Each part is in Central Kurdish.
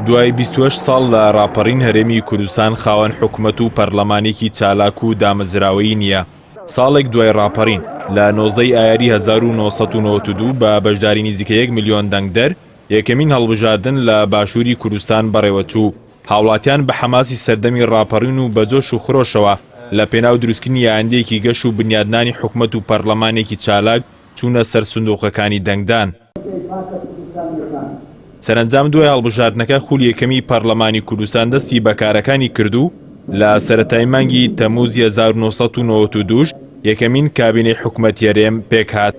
دوای 28 ساڵ لە ڕاپەڕین هەرێمی کوردستان خاوەن حکومەت و پەرلەمانێکی چالاک و دامەزراوەیی نییە. ساڵێک دوای ڕاپەڕین لە 19 ئایاری 1992 بە بەشداری نزیکە 1 میلیۆن دەنگدەر یەکەمین هەڵبژاردن لە باشووری کوردستان بەڕێوەچوو. هاوڵاتیان بە حەماسی سەردەمی ڕاپەڕین و بەجۆش و خرۆشەوە لە پێناو دروستکردنی ئایندەیەکی گەشت و بنیادنانی حکومەت و پەرلەمانێکی چالاک چوونە سەر سندوقەکانی دەنگدان. سەرنجام دوای هەڵبژاردنەکە خولی یەکەمی پەرلەمانی کوردستان دەستی بەکارەکانی کردو لە سەرەتای مانگی تەمووزی 1992 یەکەمین کابینەی حکومەتی هەرێم پێک هات.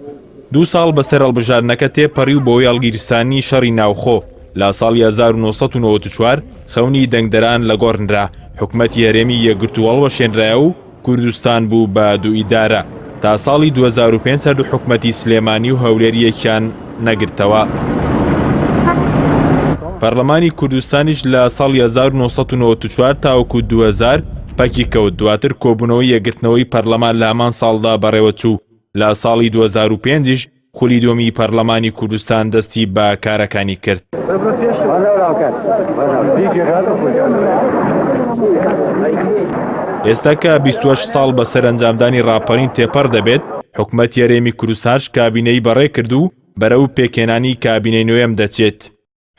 2 ساڵ بەسەر هەڵبژاردنەکە تێپەڕی و بۆی هەڵگیرستانی شەڕی ناوخۆ لە ساڵی 1994 خەونی دەنگدەران لەگۆڕنرا. حکومەتی هەرێمی یەکگرتو هەڵوەشێنرایە و کوردستان بوو بە دوو ئیدارە تا ساڵی 2005 سەردوو حکومەتی سلێمانی و هەولێریەکیان نەگرتەوە. پەرلەمانی کوردستانیش لە ساڵی 1994 تاوەکو 2000 پەکی کەوت. دواتر کۆبوونەوەی یەکگرتنەوەی پەرلەمان لە هەمان ساڵدا بەڕێوەچوو. لە ساڵی 2005 خولی دووەمی پەرلەمانی کوردستان دەستی بە کارەکانی کرد. ئێستا کە 28 ساڵ بە سەرنجامدانی ڕاپەڕین تێپەڕ دەبێت، حکومەتی هەرێمی کوردستانش کابینەی بەڕێ کرد و بەرەو پێکێنانی کابینەی نوێم دەچێت.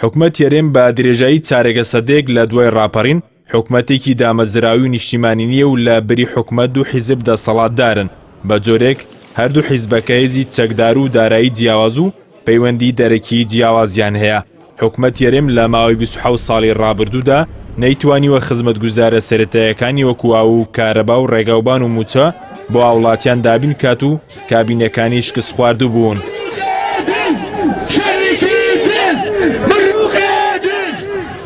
حکومەتی هەرێم بە درێژایی چارەگە سەدەیەک لە دوای ڕاپەڕین حکومەتێکی دامەزراوی و نیشتیمانی نییە و لە بری حکومەت و حیزب دەسەڵاتدارن. بە جۆرێک هەردوو حیزبەکە هێزی چەکدار و دارایی جیاواز و پەیوەندی دەرەکی جیاوازیان هەیە. حکومەتی هەرێم لە ماوەی 27 ساڵی ڕابردوودا نەیتوانیوە خزمەتگوزارە سەرەتاییەکانی وەکو ئاو و کارەبا و ڕێگاوبان و موچە بۆ هاوڵاتیان دابین کات و کابینەکانی شکست خواردوو بوون.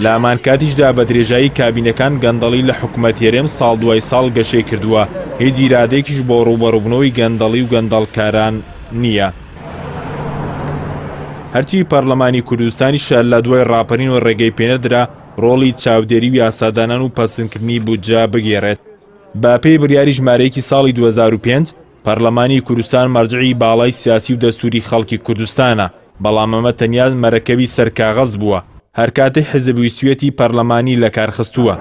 لە هەمان کاتیشدا بە درێژایی کابینەکان گەندەڵی لە حکومەتی هەرێم ساڵ دوای ساڵ گەشەی کردووە. هیچ ئیرادێکیش بۆ ڕووبەڕووبوونەوەی گەندەڵی و گەندەڵکاران نییە. هەرچی پەرلەمانی کوردستانیش لە دوای ڕاپەڕینەوە ڕێگەی پێنەدرا ڕۆڵی چاودێری و یاسادانان و پەسەندکردنی بودجە بگێڕێت. بە پێی بڕیاری ژمارەیەکی ساڵی 2005 پەرلەمانی کوردستان مەرجعی باڵای سیاسی و دەستوری خەڵکی کوردستانە، بەڵام ئەمە تەنیا مەرەکەبی سەرکاغەز بووە. هەر کاتێ حیزب ویستوێتی پەرلەمانی لە کارخستووە.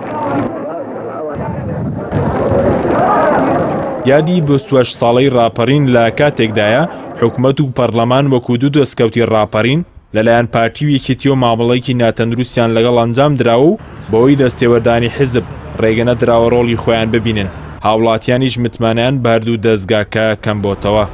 یادی 28 ساڵەی ڕاپەڕین لە کاتێکدایە حکومەت و پەرلەمان وەکو دوو دەستکەوتی ڕاپەڕین لەلایەن پارتی و یەکێتی و مامەڵەیەکی ناتەندروستیان لەگەڵ ئەنجام دراوە و بەوەی دەستێوەردانی حیزب ڕێگەنە دراوە ڕۆڵی خۆیان ببینن. هاوڵاتیانیش متمانیان بەردوو دەستگاکە کەم بۆتەوە.